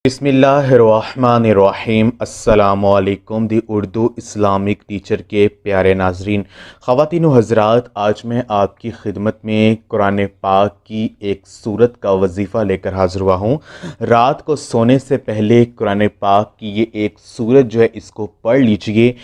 बिस्मिल्लाहिर्रहमानिर्रहीम। अस्सलामु अलैकुम दी उर्दू इस्लामिक टीचर के प्यारे नाजरीन, ख़वातीन व हज़रात, आज मैं आपकी खिदमत में कुरान पाक की एक सूरत का वजीफ़ा लेकर हाज़िर हुआ हूँ। रात को सोने से पहले कुरान पाक की ये एक सूरत जो है इसको पढ़ लीजिए।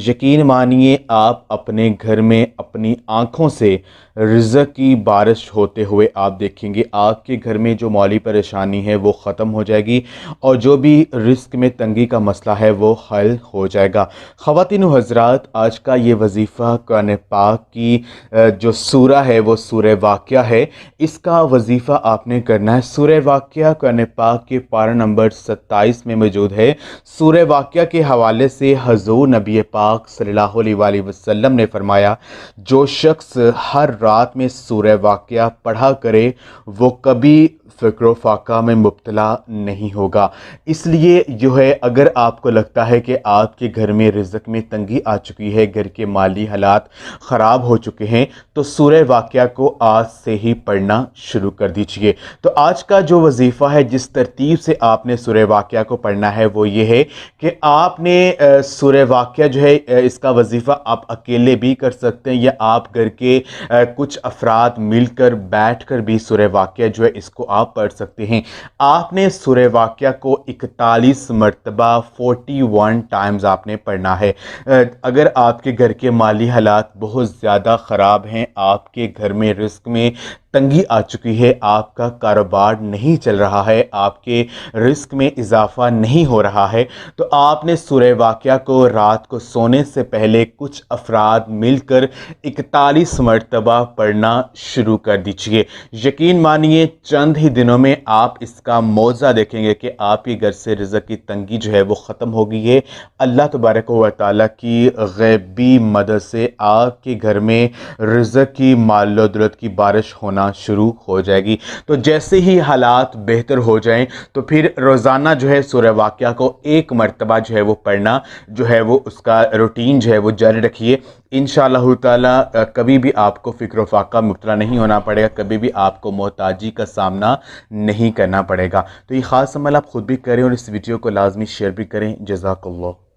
यकीन मानिए आप अपने घर में अपनी आँखों से रिज़्क़ की बारिश होते हुए आप देखेंगे। आपके घर में जो माली परेशानी है वो ख़त्म हो जाएगी और जो भी रिस्क में तंगी का मसला है वो हल हो जाएगा। ख़वातीन व हज़रात, आज का ये वजीफ़ा कुरान पाक की जो सूरा है वो सूरह वाक़िया है। इसका वजीफ़ा आपने करना है। सूरह वाक़िया कुरान पाक के पारा नंबर 27 में मौजूद है। सूरह वाक़िया के हवाले से हज़ूर नबी पाक सल्लल्लाहु अलैहि वसल्लम ने फरमाया, जो शख्स हर रात में सूरह वाक़िया पढ़ा करे वो कभी फ़िक्र फ़ाक़ा में मुब्तला नहीं होगा। इसलिए जो है, अगर आपको लगता है कि आपके घर में रिज़्क़ में तंगी आ चुकी है, घर के माली हालात ख़राब हो चुके हैं, तो सूरह वाक़िया को आज से ही पढ़ना शुरू कर दीजिए। तो आज का जो वजीफ़ा है, जिस तरतीब से आपने सूरह वाक़िया को पढ़ना है वो ये है कि आपने सूरह वाक़िया जो है इसका वजीफ़ा आप अकेले भी कर सकते हैं या आप घर के कुछ अफराद मिलकर बैठ कर भी सूरह वाक़िया जो है इसको आप पढ़ सकते हैं। आपने सूरह वाक़िया को 41 मरतबा 41 टाइम्स आपने पढ़ना है। अगर आपके घर के माली हालात बहुत ज़्यादा ख़राब हैं, आपके घर में रिस्क में तंगी आ चुकी है, आपका कारोबार नहीं चल रहा है, आपके रिस्क में इजाफ़ा नहीं हो रहा है, तो आपने सूरह वाक़िया को रात को सोने से पहले कुछ अफराद मिलकर 41 मरतबा पढ़ना शुरू कर दीजिए। यकीन मानिए चंद ही दिनों में आप इसका मौज़ा देखेंगे कि आपके घर से रिज़्क़ की तंगी जो है वो ख़त्म हो गई है। अल्लाह तबारक व तआला की गैबी मदद से आपके घर में रिज़्क़ की माल व दौलत की बारिश होना शुरू हो जाएगी। तो जैसे ही हालात बेहतर हो जाएं तो फिर रोज़ाना जो है सूरह वाक़िया को एक मरतबा जो है वो पढ़ना जो है वो उसका रूटीन जो है वो जारी रखिए। इंशाअल्लाह ताला कभी भी आपको फ़िक्र फ़ाक़ा मुब्तला नहीं होना पड़ेगा, कभी भी आपको मोहताजी का सामना नहीं करना पड़ेगा। तो ये ख़ास अमल आप ख़ुद भी करें और इस वीडियो को लाजमी शेयर भी करें। जज़ाकल्लाह।